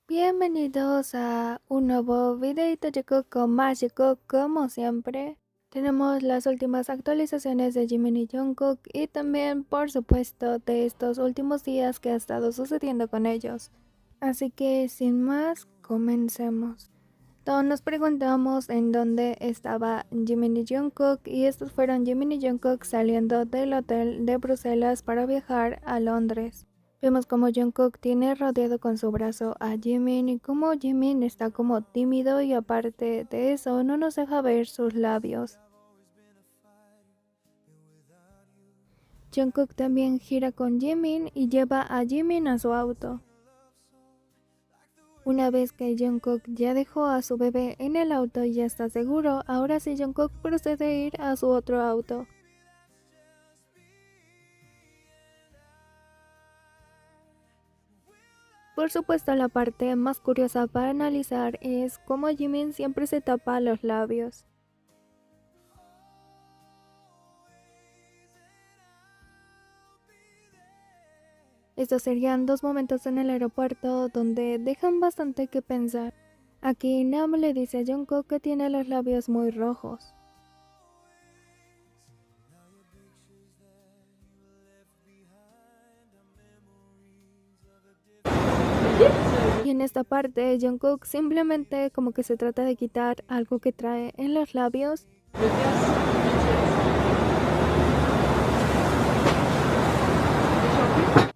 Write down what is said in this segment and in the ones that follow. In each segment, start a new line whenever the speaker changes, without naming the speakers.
Bienvenidos a un nuevo videito de Coco Mágico. Como siempre, tenemos las últimas actualizaciones de Jimin y Jungkook y también, por supuesto, de estos últimos días que ha estado sucediendo con ellos. Así que, sin más, comencemos. Todos nos preguntamos en dónde estaba Jimin y Jungkook, y estos fueron Jimin y Jungkook saliendo del hotel de Bruselas para viajar a Londres. Vemos como Jungkook tiene rodeado con su brazo a Jimin y como Jimin está como tímido y aparte de eso no nos deja ver sus labios. Jungkook también gira con Jimin y lleva a Jimin a su auto. Una vez que Jungkook ya dejó a su bebé en el auto y ya está seguro, ahora sí Jungkook procede a ir a su otro auto. Por supuesto, la parte más curiosa para analizar es cómo Jimin siempre se tapa los labios. Estos serían dos momentos en el aeropuerto donde dejan bastante que pensar. Aquí Nam le dice a Jungkook que tiene los labios muy rojos. Y en esta parte Jungkook simplemente como que se trata de quitar algo que trae en los labios.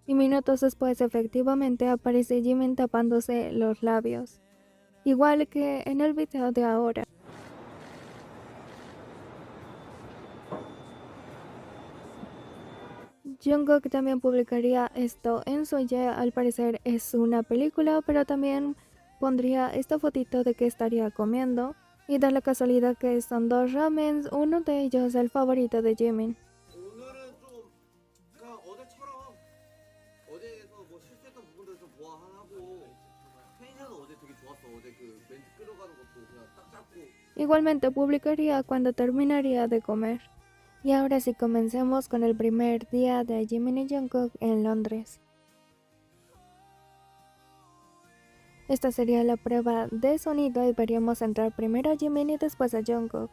Y minutos después efectivamente aparece Jimin tapándose los labios. Igual que en el video de ahora. Jungkook también publicaría esto en su al parecer es una película, pero también pondría esta fotito de que estaría comiendo. Y da la casualidad que son dos ramens, uno de ellos el favorito de Jimin.
오늘은 좀 그러니까 어제처럼 어제에서 뭐 실수했던 부분들 좀 보완하고 텐션은 어제 되게 좋았어. 어제 그 멘트 끌어가는 것도 그냥 딱 잡고.
Igualmente publicaría cuando terminaría de comer. Y ahora sí comencemos con el primer día de Jimin y Jungkook en Londres. Esta sería la prueba de sonido y veríamos entrar primero a Jimin y después a Jungkook.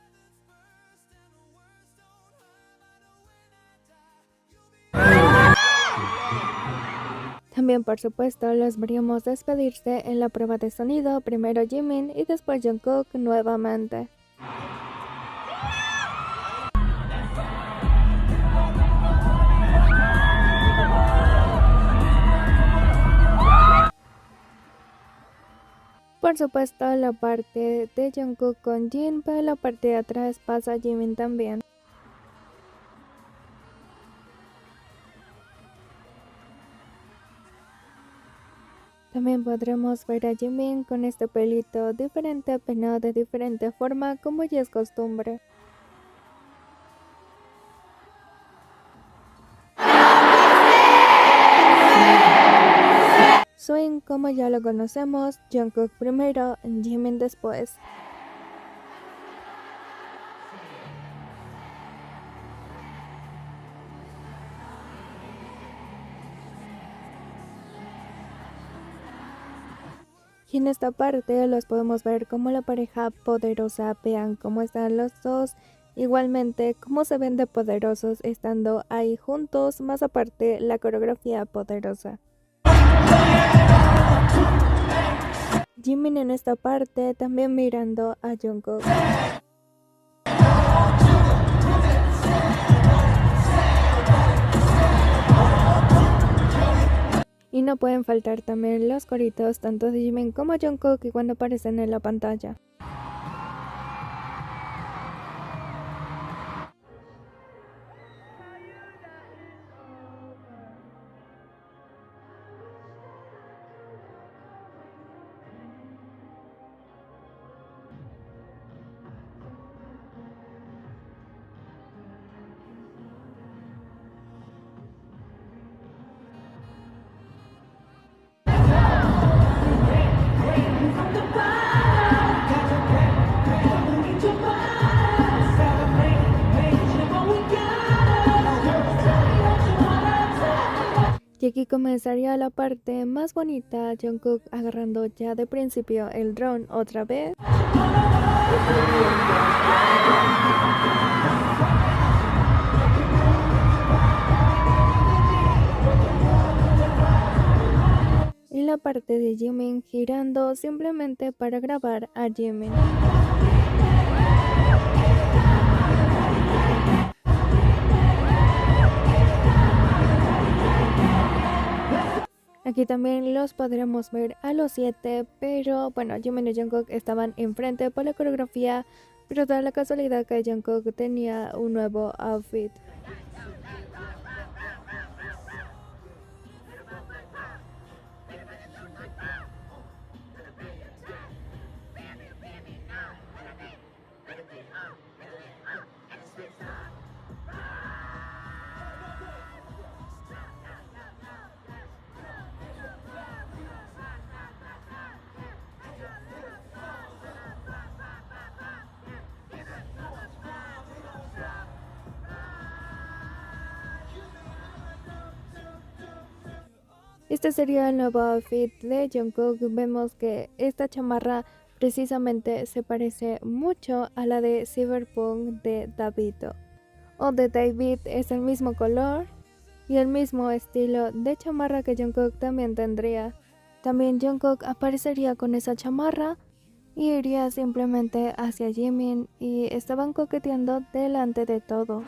También por supuesto los veríamos despedirse en la prueba de sonido, primero Jimin y después Jungkook nuevamente. Por supuesto la parte de Jungkook con Jin, pero la parte de atrás pasa Jimin también. También podremos ver a Jimin con este pelito diferente, peinado de diferente forma como ya es costumbre. Swing como ya lo conocemos, Jungkook primero, Jimin después. Y en esta parte los podemos ver como la pareja poderosa, vean cómo están los dos, igualmente cómo se ven de poderosos estando ahí juntos, más aparte la coreografía poderosa. Jimin en esta parte también mirando a Jungkook. Y no pueden faltar también los coritos tanto de Jimin como Jungkook y cuando aparecen en la pantalla. comenzaría la parte más bonita, Jungkook agarrando ya de principio el dron otra vez. Y la parte de Jimin girando simplemente para grabar a Jimin. Aquí también los podremos ver a los 7, pero bueno, Jimin y Jungkook estaban enfrente por la coreografía, pero da la casualidad que Jungkook tenía un nuevo outfit. Este sería el nuevo outfit de Jungkook. Vemos que esta chamarra precisamente se parece mucho a la de Cyberpunk de Davido. O de David, es el mismo color y el mismo estilo de chamarra que Jungkook también tendría. También Jungkook aparecería con esa chamarra y iría simplemente hacia Jimin y estaban coqueteando delante de todos.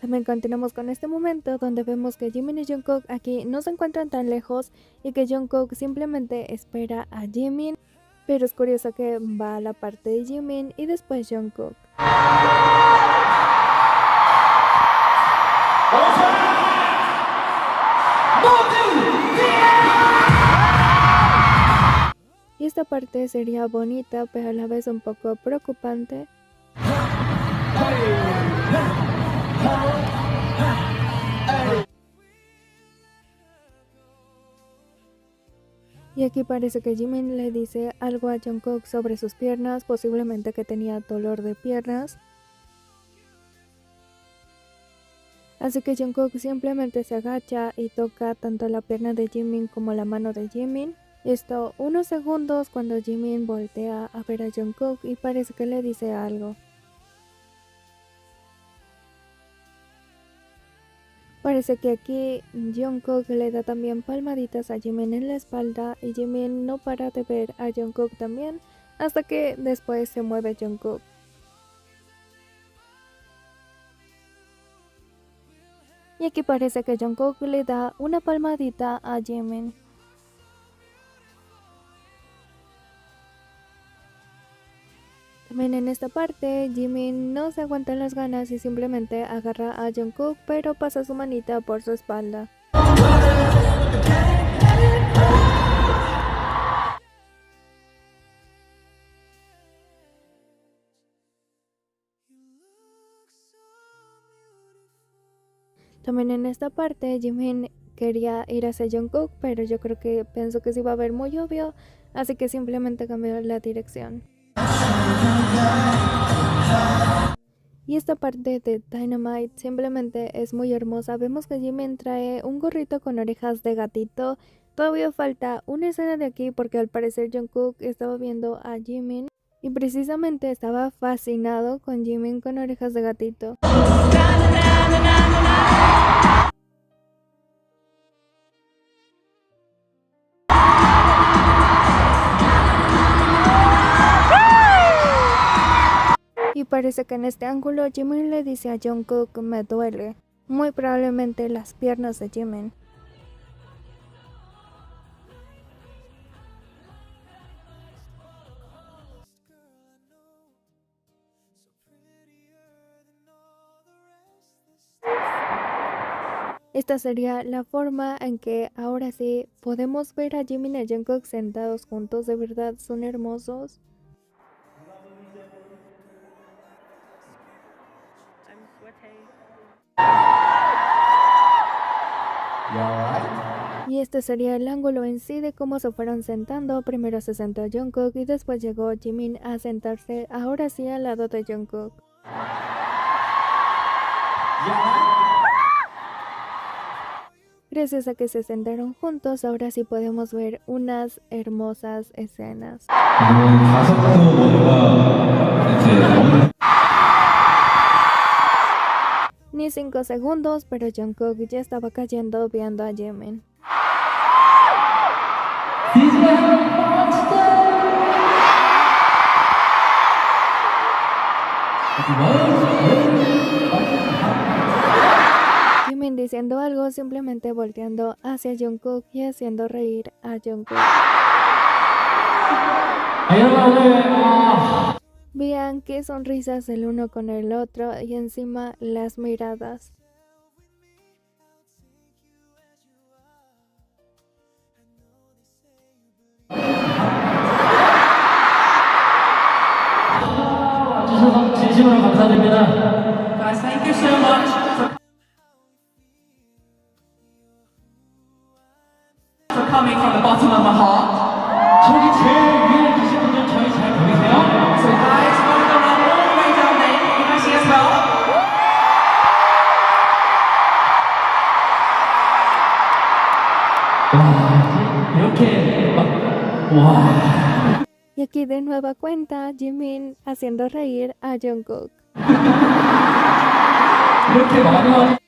También continuamos con este momento donde vemos que Jimin y Jungkook aquí no se encuentran tan lejos y que Jungkook simplemente espera a Jimin, pero es curioso que va a la parte de Jimin y después Jungkook. Y esta parte sería bonita pero a la vez un poco preocupante. Y aquí parece que Jimin le dice algo a Jungkook sobre sus piernas, posiblemente que tenía dolor de piernas. Así que Jungkook simplemente se agacha y toca tanto la pierna de Jimin como la mano de Jimin. Esto unos segundos cuando Jimin voltea a ver a Jungkook y parece que le dice algo. Parece que aquí Jungkook le da también palmaditas a Jimin en la espalda y Jimin no para de ver a Jungkook también hasta que después se mueve Jungkook. Y aquí parece que Jungkook le da una palmadita a Jimin. También en esta parte, Jimin no se aguanta las ganas y simplemente agarra a Jungkook, pero pasa su manita por su espalda. También en esta parte, Jimin quería ir hacia Jungkook, pero yo creo que pensó que se iba a ver muy obvio, así que simplemente cambió la dirección. Y esta parte de Dynamite simplemente es muy hermosa. Vemos que Jimin trae un gorrito con orejas de gatito. Todavía falta una escena de aquí porque al parecer Jungkook estaba viendo a Jimin y precisamente estaba fascinado con Jimin con orejas de gatito. Y parece que en este ángulo Jimin le dice a Jungkook me duele, muy probablemente las piernas de Jimin. Esta sería la forma en que ahora sí podemos ver a Jimin y Jungkook sentados juntos. De verdad son hermosos. Y este sería el ángulo en sí de cómo se fueron sentando. Primero se sentó Jungkook y después llegó Jimin a sentarse ahora sí al lado de Jungkook. Gracias a que se sentaron juntos, ahora sí podemos ver unas hermosas escenas. Ni 5 segundos, pero Jungkook ya estaba cayendo viendo a Jimin. Jimin diciendo algo, simplemente volteando hacia Jungkook y haciendo reír a Jungkook. Vean qué sonrisas el uno con el otro y encima las miradas.
진심으로 감사드립니다. Guys, thank you so much for coming from the bottom of my heart. 저기 제일 위에 계신 분들 저희 잘 보이세요? So guys, want to run all the way down there? Can I see as well? 와, 이렇게 막 와.
Y aquí de nueva cuenta, Jimin haciendo reír a Jungkook.
이렇게 많이 와.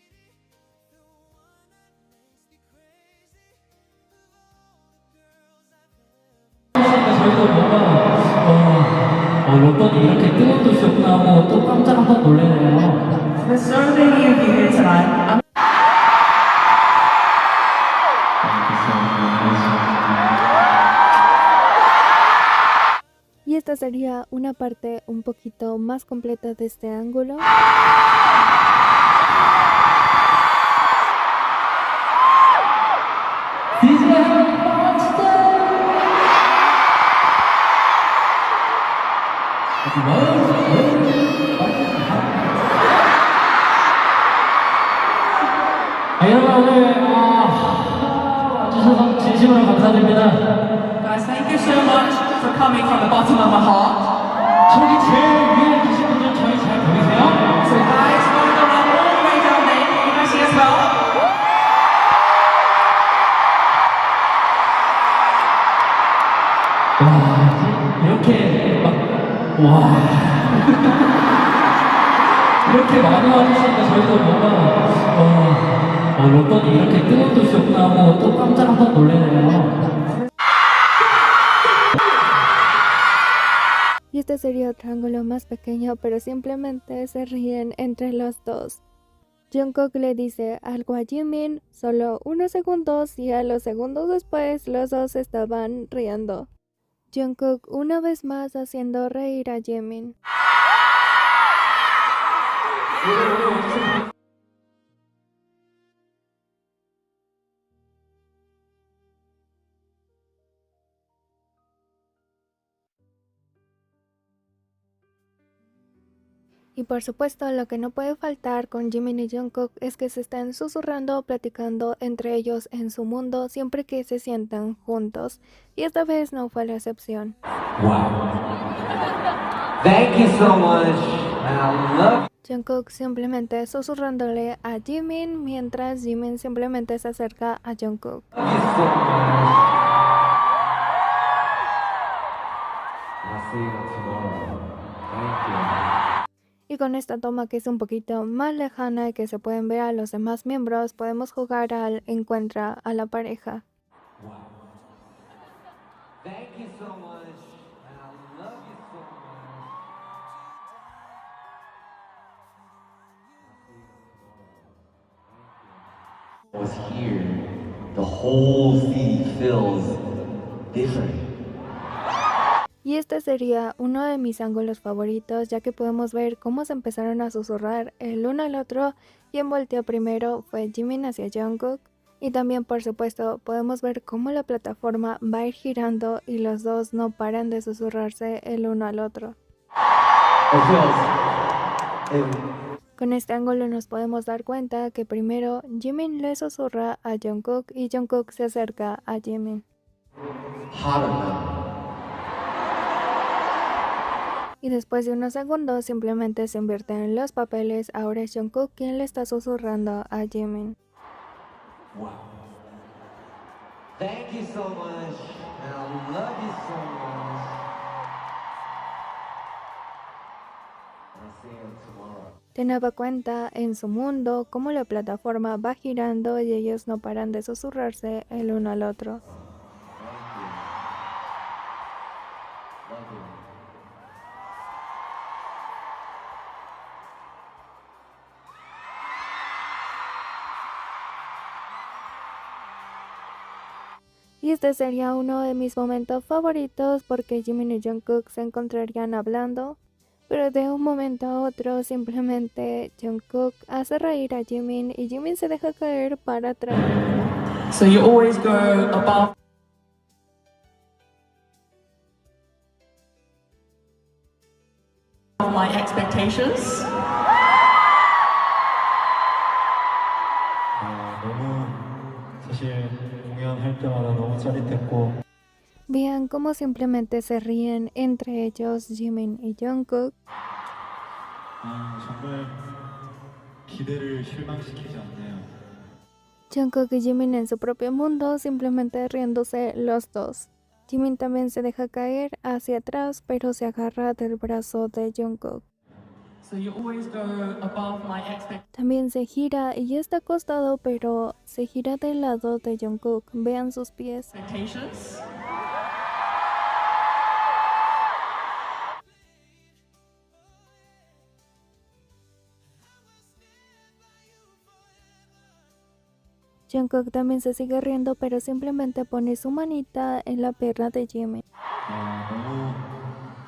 저희도 뭔가 로또니 이렇게 뜨거운 도시였구나 하고 또 깜짝 한번 놀래네요. There's so many of you here tonight.
Y esta sería una parte un poquito más completa de este ángulo.
여러분 오늘 와주셔서 진심으로 감사드립니다. Guys, thank you so much for coming from the bottom of my heart. 저기 제일 위에 계신 분들 저희 잘 보이세요? So guys, want to run all the way down there? Can I see as well? 와, 이렇게 막 와. 이렇게 많이 와주시니까 저희도 뭔가 로또니 이렇게 뜨거운 도시였구나 하고 또 깜짝 한번 놀래네요.
Y este sería otro ángulo más pequeño, pero simplemente se ríen entre los dos. Jungkook le dice algo a Jimin, solo unos segundos, y a los segundos después los dos estaban riendo. Jungkook una vez más haciendo reír a Jimin. Y por supuesto, lo que no puede faltar con Jimin y Jungkook es que se están susurrando o platicando entre ellos en su mundo siempre que se sientan juntos. Y esta vez no fue la excepción.
Wow. Thank you so much. And I love
Jungkook simplemente susurrándole a Jimin mientras Jimin simplemente se acerca a Jungkook.
you so much. I'll see you tomorrow. Thank you.
Y con esta toma que es un poquito más lejana y que se pueden ver a los demás miembros, podemos jugar al encuentra a la pareja.
Wow. Thank you so much. And I love you so much. Was here, the whole city feels different.
Y este sería uno de mis ángulos favoritos, ya que podemos ver cómo se empezaron a susurrar el uno al otro Quien volteó primero fue Jimin hacia Jungkook. Y también, por supuesto, podemos ver cómo la plataforma va a ir girando y los dos no paran de susurrarse el uno al otro. Con este ángulo nos podemos dar cuenta que primero Jimin le susurra a Jungkook y Jungkook se acerca a Jimin. Y después de unos segundos simplemente se invierten los papeles, ahora es Jungkook quien le está susurrando a Jimin.
Wow. Thank you so much, and I love you so much. I'll see you tomorrow.
De nueva cuenta, en su mundo, cómo la plataforma va girando y ellos no paran de susurrarse el uno al otro.
Love you.
Y este sería uno de mis momentos favoritos porque Jimin y Jungkook se encontrarían hablando, pero de un momento a otro simplemente Jungkook hace reír a Jimin y Jimin se deja caer para atrás.
So you always go above my expectations.
너무 사실 공연할 때마다 너무 짜릿했고
Vean cómo simplemente se ríen entre ellos Jimin y Jungkook.
정말 기대를 실망시키지 않네요.
Jungkook y Jimin en su propio mundo simplemente riéndose los dos. Jimin también se deja caer hacia atrás pero se agarra del brazo de Jungkook.
So you always go above my expectations.
También se gira y ya está acostado pero se gira del lado de Jungkook. Vean sus pies. Jungkook también se sigue riendo pero simplemente pone su manita en la pierna de Jimin.
너무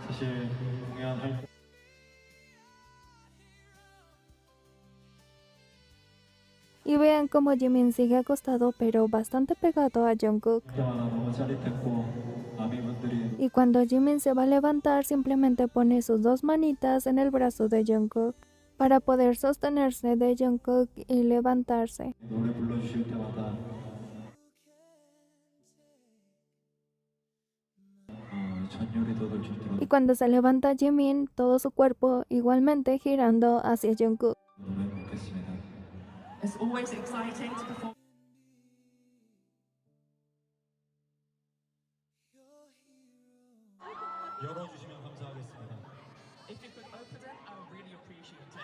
사실 공연할
Y vean cómo Jimin sigue acostado pero bastante pegado a Jungkook.
때마다 너무 짜릿했고 아미분들이
Y cuando Jimin se va a levantar simplemente pone sus dos manitas en el brazo de Jungkook para poder sostenerse de Jungkook y levantarse.
노래 불러주실 때마다 전율이 돋을 정도로
Y cuando se levanta Jimin, todo su cuerpo igualmente girando hacia Jungkook.
너무 행복했습니다.
It's always exciting to perform.
열어주시면 감사하겠습니다.
If you could open it, I would really appreciate it.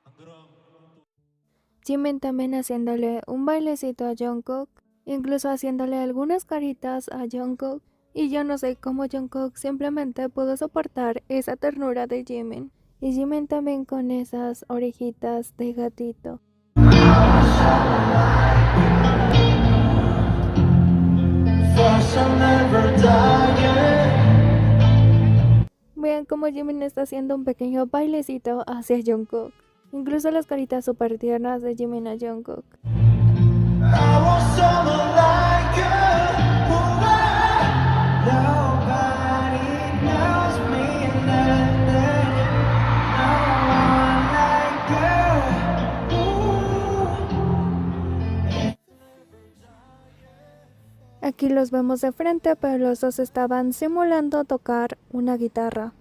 안 그럼
Jimin también haciéndole un bailecito a Jungkook, incluso haciéndole algunas caritas a Jungkook. Y yo no sé cómo Jungkook simplemente pudo soportar esa ternura de Jimin. Y Jimin también con esas orejitas de gatito. Vean cómo Jimin está haciendo un pequeño bailecito hacia Jungkook. Incluso las caritas super tiernas de Jimin a Jungkook. Aquí los vemos de frente, pero los dos estaban simulando tocar una guitarra.